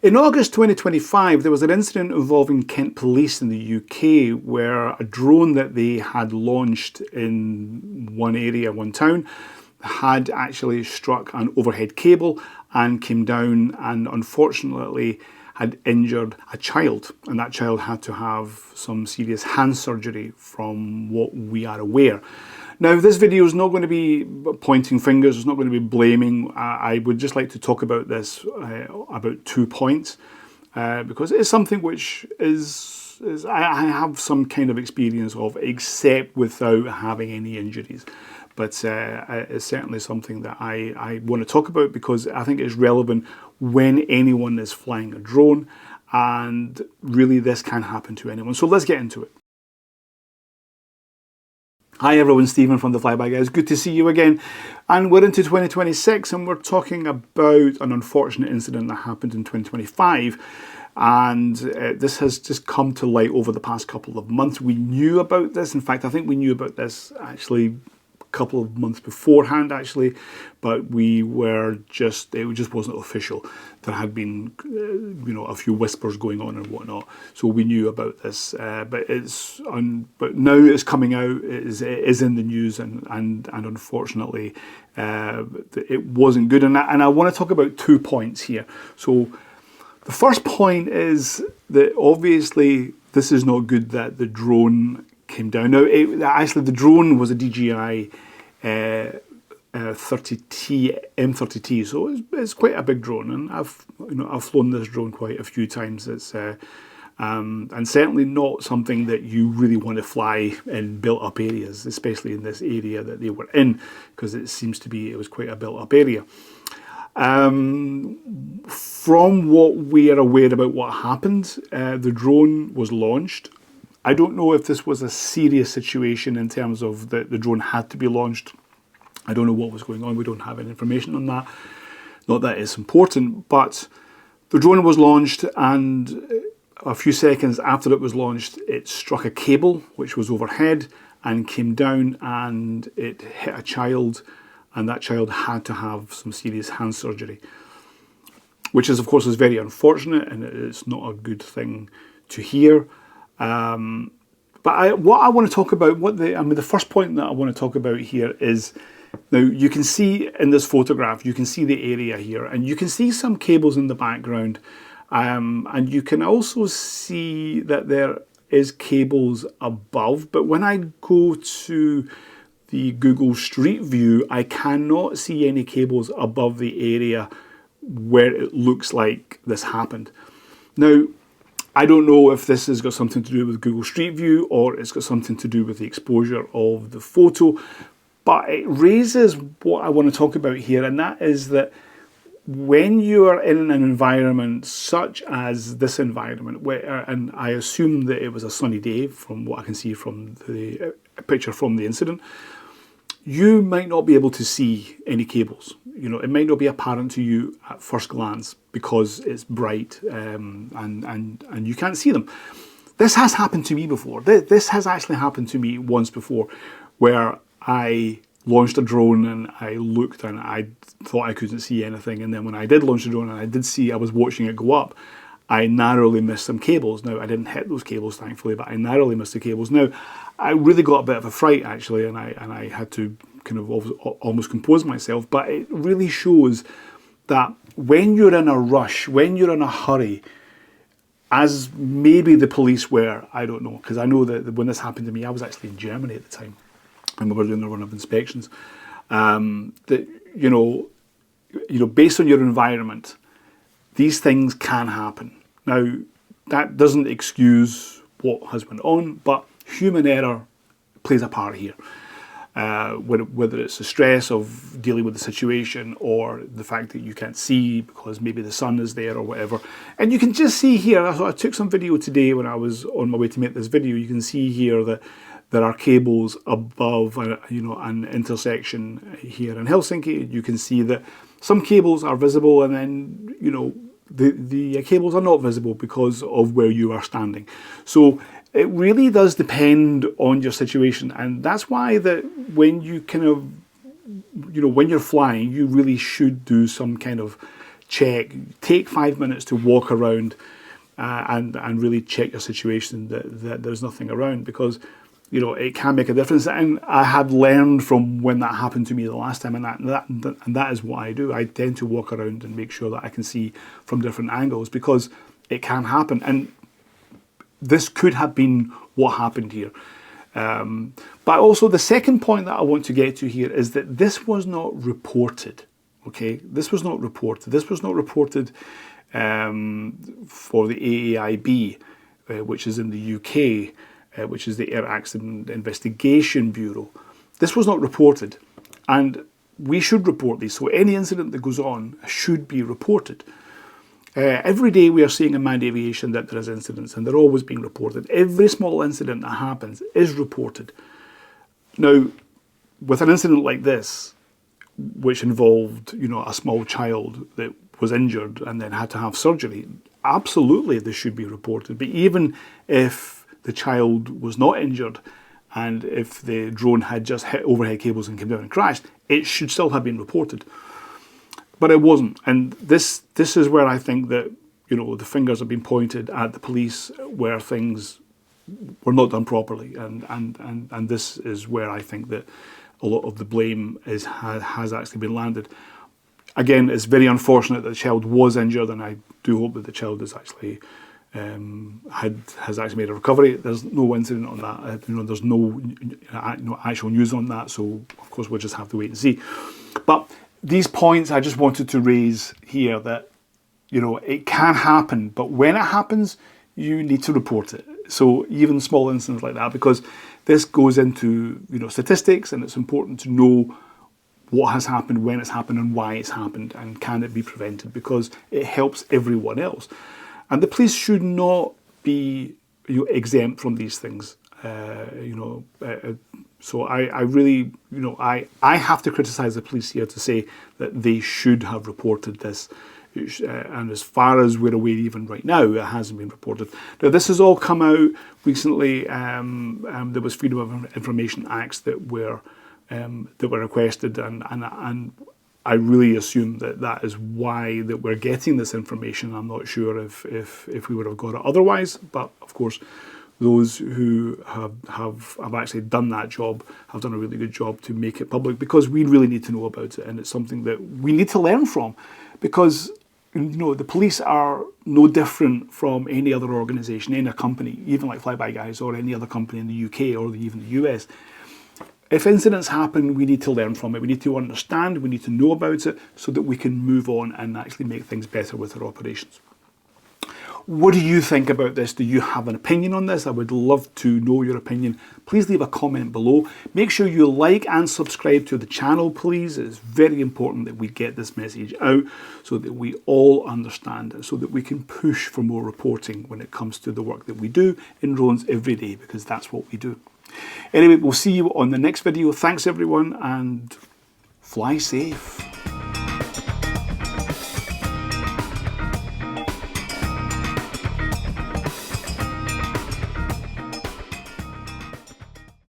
In August 2025, there was an incident involving Kent Police in the UK where a drone that they had launched in one area, one town, had actually struck an overhead cable and came down and unfortunately had injured a child, and that child had to have some serious hand surgery from what we are aware. Now, this video is not going to be pointing fingers, it's not going to be blaming. I would just like to talk about this, about 2 points, because it is something which I have some kind of experience of, except without having any injuries. But it's certainly something that I want to talk about because I think it's relevant when anyone is flying a drone, and really this can happen to anyone. So let's get into it. Hi everyone, Stephen from the Flyby guys. Good to see you again. And we're into 2026 and we're talking about an unfortunate incident that happened in 2025. And this has just come to light over the past couple of months. We knew about this. In fact, I think we knew about this actually couple of months beforehand actually, but it just wasn't official. There had been a few whispers going on and whatnot, so we knew about this, but now it's coming out, it is in the news, and unfortunately it wasn't good. And I want to talk about 2 points here. So the first point is that obviously this is not good that the drone came down. Now, actually, the drone was a DJI 30T M30T, so it's quite a big drone, and I've flown this drone quite a few times. It's and certainly not something that you really want to fly in built-up areas, especially in this area that they were in, because it was quite a built-up area. From what we are aware about what happened, the drone was launched. I don't know if this was a serious situation in terms of the drone had to be launched. I don't know what was going on. We don't have any information on that. Not that it's important, but the drone was launched, and a few seconds after it was launched, it struck a cable which was overhead and came down, and it hit a child, and that child had to have some serious hand surgery, which is, of course, is very unfortunate, and it's not a good thing to hear. But what I want to talk about, the first point that I want to talk about here is, now you can see in this photograph, you can see the area here, and you can see some cables in the background, and you can also see that there is cables above, but when I go to the Google Street View, I cannot see any cables above the area where it looks like this happened. Now, I don't know if this has got something to do with Google Street View or it's got something to do with the exposure of the photo, but it raises what I want to talk about here, and that is that when you are in an environment such as this environment, and I assume that it was a sunny day from what I can see from the picture from the incident, you might not be able to see any cables. It might not be apparent to you at first glance because it's bright, and you can't see them. This has happened to me before. This has actually happened to me once before, where I launched a drone and I looked and I thought I couldn't see anything, and then when I did launch the drone and I was watching it go up, I narrowly missed some cables. Now, I didn't hit those cables, thankfully, but I narrowly missed the cables. Now, I really got a bit of a fright, actually, and I had to kind of almost compose myself. But it really shows that when you're in a rush, when you're in a hurry, as maybe the police were, I don't know, because I know that when this happened to me, I was actually in Germany at the time, and we were doing a run of inspections. That based on your environment, these things can happen. Now, that doesn't excuse what has went on, but human error plays a part here. Whether it's the stress of dealing with the situation or the fact that you can't see because maybe the sun is there or whatever. And you can just see here, I took some video today when I was on my way to make this video. You can see here that there are cables above an intersection here in Helsinki. You can see that some cables are visible, and then the cables are not visible because of where you are standing. So it really does depend on your situation, and that's why that when you when you're flying, you really should do some kind of check. Take 5 minutes to walk around and really check your situation that there's nothing around, because you know it can make a difference. And I have learned from when that happened to me the last time, and that is what I do. I tend to walk around and make sure that I can see from different angles, because it can happen, and this could have been what happened here. But also the second point that I want to get to here is that this was not reported. Okay, this was not reported. This was not reported for the AAIB, which is in the UK, which is the Air Accident Investigation Bureau. This was not reported, and we should report these. So any incident that goes on should be reported. Every day we are seeing in manned aviation that there is incidents, and they're always being reported. Every small incident that happens is reported. Now, with an incident like this, which involved, you know, a small child that was injured and then had to have surgery, absolutely this should be reported. But even if the child was not injured, and if the drone had just hit overhead cables and came down and crashed, it should still have been reported. But it wasn't, and this is where I think that, you know, the fingers have been pointed at the police where things were not done properly, and this is where I think that a lot of the blame has actually been landed. Again, it's very unfortunate that the child was injured, and I do hope that the child is actually has actually made a recovery. There's no incident on that. You know, there's no actual news on that, so of course we'll just have to wait and see. But these points I just wanted to raise here, that, you know, it can happen, but when it happens, you need to report it. So even small incidents like that, because this goes into, you know, statistics, and it's important to know what has happened, when it's happened, and why it's happened, and can it be prevented, because it helps everyone else. And the police should not be, you know, exempt from these things. So I really, you know, I have to criticise the police here to say that they should have reported this. And as far as we're aware, even right now, it hasn't been reported. Now, this has all come out recently. There was Freedom of Information Acts that were requested, and I really assume that is why that we're getting this information. I'm not sure if we would have got it otherwise, but of course, those who have actually done that job have done a really good job to make it public, because we really need to know about it, and it's something that we need to learn from, because, you know, the police are no different from any other organisation, any other company, even like Flyby guys, or any other company in the UK or even the US. If incidents happen, we need to learn from it. We need to understand, we need to know about it, so that we can move on and actually make things better with our operations. What do you think about this? Do you have an opinion on this? I would love to know your opinion. Please leave a comment below. Make sure you like and subscribe to the channel, please. It's very important that we get this message out, so that we all understand it, so that we can push for more reporting when it comes to the work that we do in drones every day, because that's what we do. Anyway, we'll see you on the next video. Thanks everyone, and fly safe.